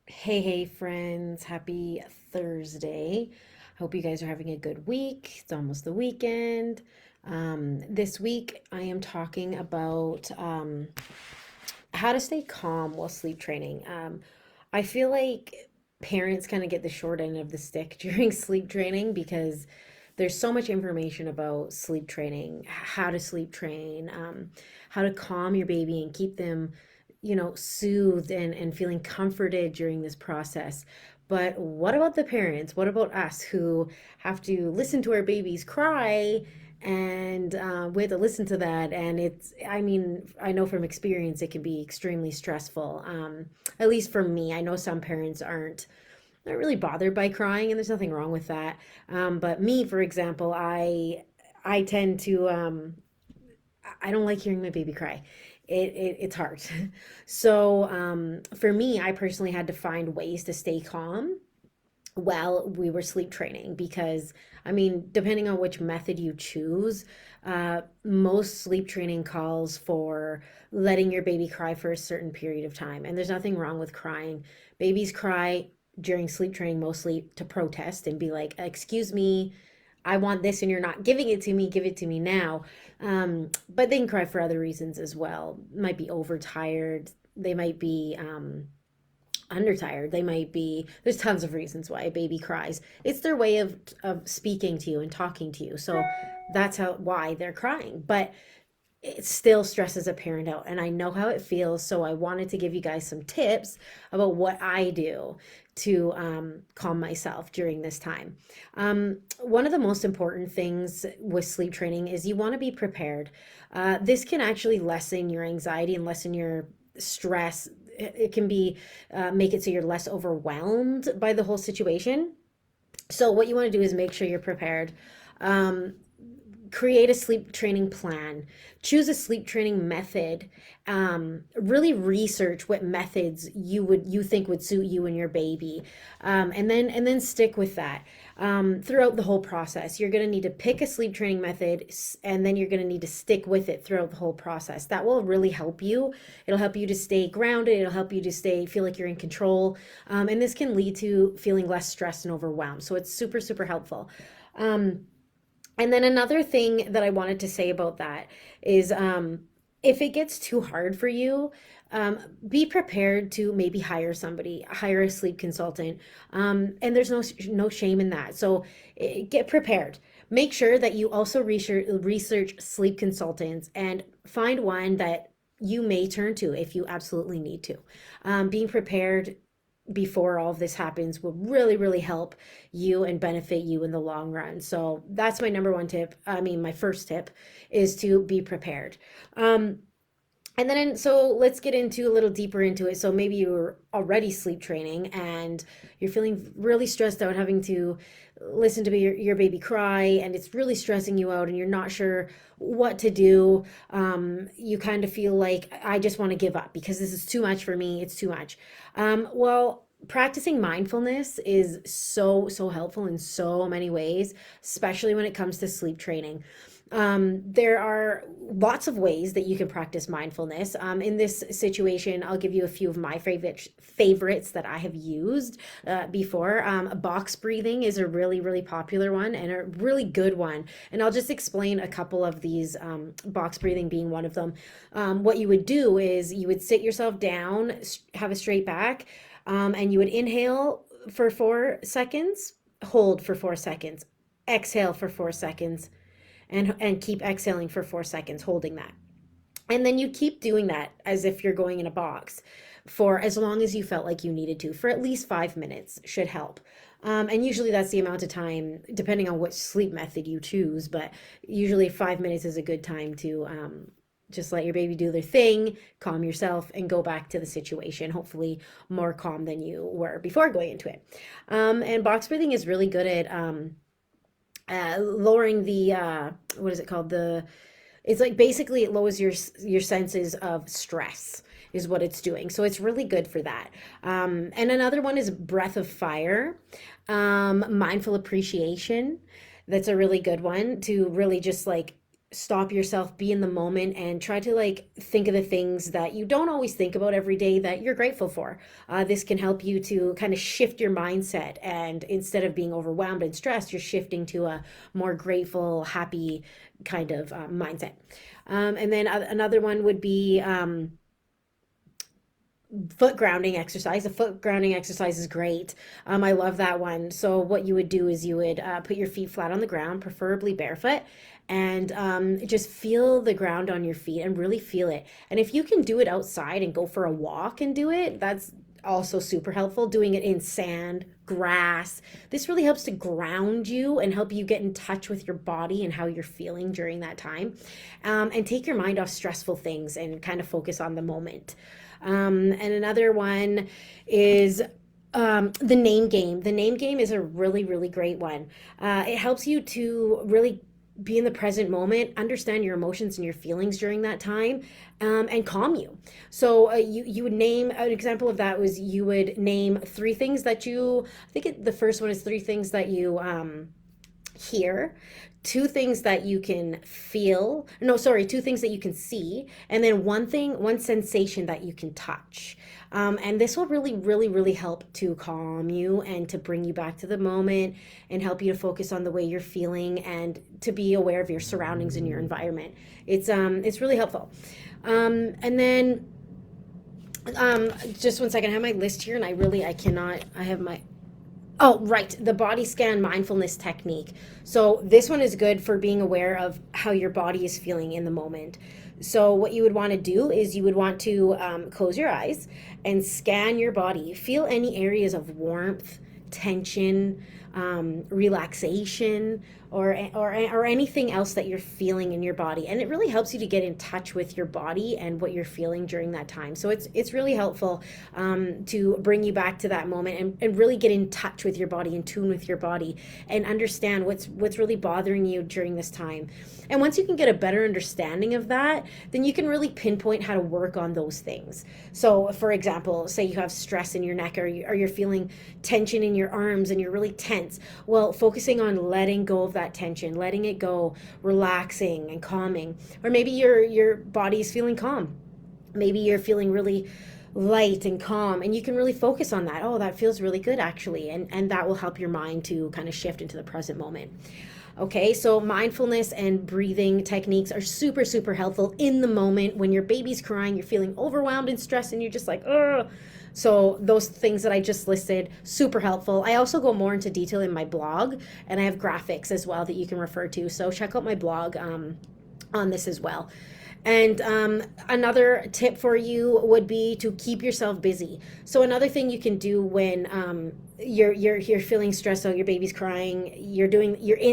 Hey, friends, happy Thursday. Hope you guys are having a good week. It's almost the weekend. This week, I am talking about how to stay calm while sleep training. I feel like parents kind of get the short end of the stick during sleep training because there's so much information about sleep training, how to sleep train, how to calm your baby and keep them, soothed and feeling comforted during this process. But what about the parents? What about us who have to listen to our babies cry and we have to listen to that, and I know from experience it can be extremely stressful. At least for me, I know some parents aren't not really bothered by crying, and there's nothing wrong with that. But me, for example, I tend to I don't like hearing my baby cry. It's hard. So for me, I personally had to find ways to stay calm while we were sleep training because depending on which method you choose, most sleep training calls for letting your baby cry for a certain period of time, and there's nothing wrong with crying. Babies cry during sleep training mostly to protest and be like, excuse me, I want this and you're not giving it to me, give it to me now. But they can cry for other reasons as well. Might be overtired, they might be undertired, they might be, there's tons of reasons why a baby cries. It's their way of speaking to you and talking to you, so that's how why they're crying. But it still stresses a parent out, and I know how it feels, so I wanted to give you guys some tips about what I do to calm myself during this time. One of the most important things with sleep training is you want to be prepared. This can actually lessen your anxiety and lessen your stress. It can be make it so you're less overwhelmed by the whole situation. So what you want to do is make sure you're prepared. Um, Create a sleep training plan, choose a sleep training method, really research what methods you think would suit you and your baby, and then stick with that throughout the whole process. You're going to need to pick a sleep training method, and then you're going to need to stick with it throughout the whole process. That will really help you. It'll help you to stay grounded. It'll help you to feel like you're in control, and this can lead to feeling less stressed and overwhelmed. So it's super, super helpful. um, and then another thing that I wanted to say about that is, if it gets too hard for you, be prepared to maybe hire somebody, hire a sleep consultant. And there's no shame in that. So get prepared. Make sure that you also research sleep consultants and find one that you may turn to if you absolutely need to. Being prepared before all of this happens will really, really help you and benefit you in the long run. So that's my number one tip. My first tip is to be prepared. So let's get into a little deeper into it. So maybe you're already sleep training and you're feeling really stressed out having to listen to your baby cry, and it's really stressing you out and you're not sure what to do. You kind of feel like, I just want to give up because this is too much for me. It's too much. Well, practicing mindfulness is so, so helpful in so many ways, especially when it comes to sleep training. There are lots of ways that you can practice mindfulness. In this situation, I'll give you a few of my favorites that I have used before. Box breathing is a really, really popular one and a really good one. And I'll just explain a couple of these, box breathing being one of them. What you would do is you would sit yourself down, have a straight back, and you would inhale for 4 seconds, hold for 4 seconds, exhale for 4 seconds, and keep exhaling for 4 seconds, holding that. And then you keep doing that as if you're going in a box for as long as you felt like you needed to, for at least 5 minutes should help. And usually that's the amount of time, depending on what sleep method you choose, but usually 5 minutes is a good time to just let your baby do their thing, calm yourself, and go back to the situation, hopefully more calm than you were before going into it. And box breathing is really good at lowering the what is it called, the it's like basically it lowers your senses of stress is what it's doing, so it's really good for that. And another one is breath of fire, mindful appreciation. That's a really good one to really just like stop yourself, be in the moment, and try to like think of the things that you don't always think about every day that you're grateful for. This can help you to kind of shift your mindset, and instead of being overwhelmed and stressed, you're shifting to a more grateful, happy kind of mindset. And then another one would be foot grounding exercise. A foot grounding exercise is great. I love that one. So what you would do is you would put your feet flat on the ground, preferably barefoot, and just feel the ground on your feet and really feel it. And if you can do it outside and go for a walk and do it, that's also super helpful. Doing it in sand, grass. This really helps to ground you and help you get in touch with your body and how you're feeling during that time. And take your mind off stressful things and kind of focus on the moment. And another one is the name game. The name game is a really, really great one. It helps you to really be in the present moment, understand your emotions and your feelings during that time, and calm you. So you would name an example of that was you would name three things that you. I think the first one is three things that you hear, two things that you can feel, no, sorry, two things that you can see, and then one sensation that you can touch. And this will really, really, really help to calm you and to bring you back to the moment and help you to focus on the way you're feeling and to be aware of your surroundings and your environment. It's really helpful. And then just one second, I have my list here and I have my, oh, right. The body scan mindfulness technique. So this one is good for being aware of how your body is feeling in the moment. So what you would want to do is you would want to close your eyes and scan your body. Feel any areas of warmth, tension, relaxation, or anything else that you're feeling in your body. And it really helps you to get in touch with your body and what you're feeling during that time. So it's really helpful to bring you back to that moment and really get in touch with your body, in tune with your body, and understand what's really bothering you during this time. And once you can get a better understanding of that, then you can really pinpoint how to work on those things. So for example, say you have stress in your neck, or you're feeling tension in your arms and you're really tense. Well, focusing on letting go of that tension, letting it go, relaxing and calming. Or maybe your body is feeling calm. Maybe you're feeling really light and calm, and you can really focus on that. Oh, that feels really good actually. And that will help your mind to kind of shift into the present moment. Okay, so mindfulness and breathing techniques are super, super helpful in the moment when your baby's crying, you're feeling overwhelmed and stressed, and you're just like, ugh. So those things that I just listed, super helpful. I also go more into detail in my blog, and I have graphics as well that you can refer to. So check out my blog on this as well. And another tip for you would be to keep yourself busy. So another thing you can do when you're feeling stressed out, your baby's crying,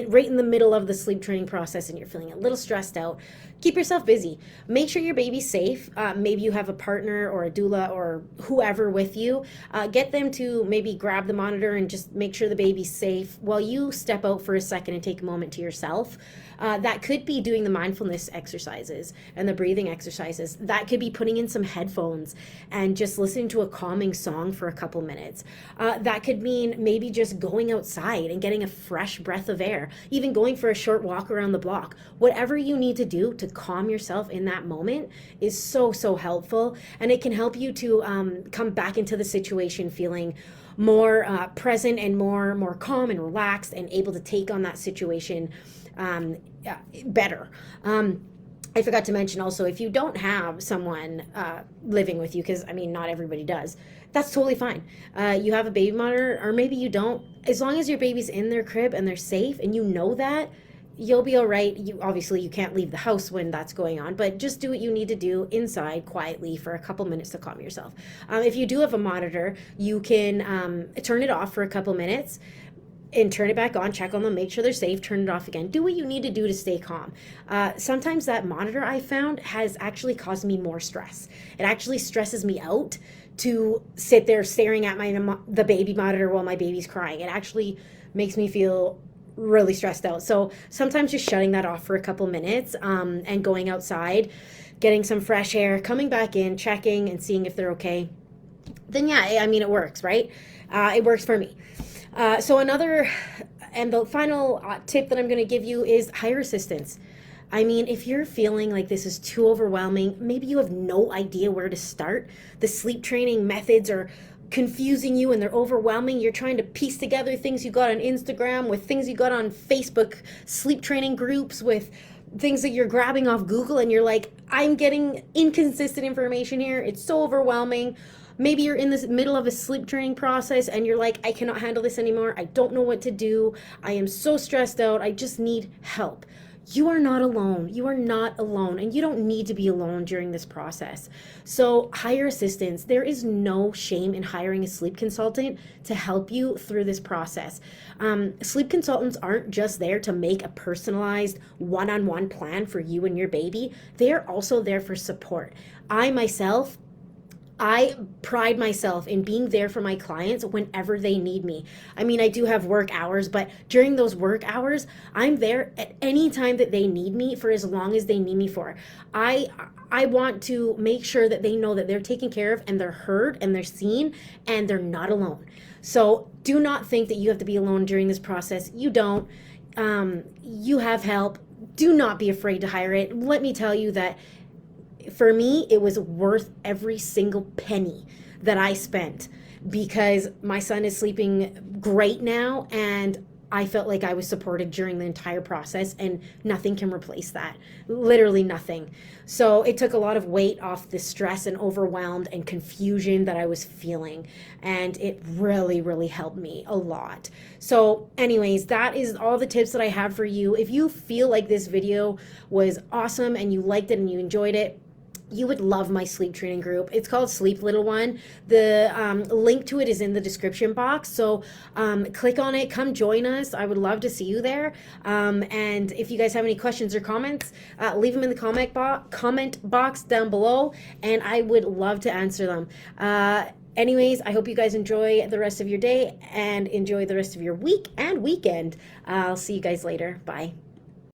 right in the middle of the sleep training process, and you're feeling a little stressed out. Keep yourself busy. Make sure your baby's safe. Maybe you have a partner or a doula or whoever with you. Get them to maybe grab the monitor and just make sure the baby's safe while you step out for a second and take a moment to yourself. That could be doing the mindfulness exercises and the breathing exercises. That could be putting in some headphones and just listening to a calming song for a couple minutes. That could mean maybe just going outside and getting a fresh breath of air, even going for a short walk around the block. Whatever you need to do to calm yourself in that moment is so, so helpful. And it can help you to come back into the situation feeling more present and more calm and relaxed and able to take on that situation better. I forgot to mention also, if you don't have someone living with you, because I mean, not everybody does, that's totally fine. You have a baby monitor, or maybe you don't. As long as your baby's in their crib and they're safe and you know that, you'll be all right. You can't leave the house when that's going on, but just do what you need to do inside quietly for a couple minutes to calm yourself. If you do have a monitor, you can turn it off for a couple minutes and turn it back on, check on them, make sure they're safe, turn it off again. Do what you need to do to stay calm. Sometimes that monitor I found has actually caused me more stress. It actually stresses me out to sit there staring at the baby monitor while my baby's crying. It actually makes me feel really stressed out. So sometimes just shutting that off for a couple minutes and going outside, getting some fresh air, coming back in, checking and seeing if they're okay. Then yeah, I mean, it works, right? It works for me. So the final tip that I'm going to give you is hire assistance. I mean, if you're feeling like this is too overwhelming, maybe you have no idea where to start, the sleep training methods are confusing you and they're overwhelming. You're trying to piece together things you got on Instagram with things you got on Facebook, sleep training groups with things that you're grabbing off Google, and you're like, I'm getting inconsistent information here. It's so overwhelming. Maybe you're in the middle of a sleep training process and you're like, I cannot handle this anymore. I don't know what to do. I am so stressed out. I just need help. You are not alone. You are not alone, and you don't need to be alone during this process. So, hire assistance. There is no shame in hiring a sleep consultant to help you through this process. Sleep consultants aren't just there to make a personalized one on one plan for you and your baby, they are also there for support. I pride myself in being there for my clients whenever they need me. I mean, I do have work hours, but during those work hours, I'm there at any time that they need me for as long as they need me for. I I want to make sure that they know that they're taken care of and they're heard and they're seen and they're not alone. So do not think that you have to be alone during this process. You don't. You have help. Do not be afraid to hire it. Let me tell you that for me, it was worth every single penny that I spent because my son is sleeping great now, and I felt like I was supported during the entire process, and nothing can replace that. Literally nothing. So it took a lot of weight off the stress and overwhelmed and confusion that I was feeling, and it really, really helped me a lot. So anyways, that is all the tips that I have for you. If you feel like this video was awesome and you liked it and you enjoyed it, you would love my sleep training group. It's called Sleep Little One. The link to it is in the description box. So click on it. Come join us. I would love to see you there. And if you guys have any questions or comments, leave them in the comment box down below, and I would love to answer them. Anyways, I hope you guys enjoy the rest of your day and enjoy the rest of your week and weekend. I'll see you guys later. Bye.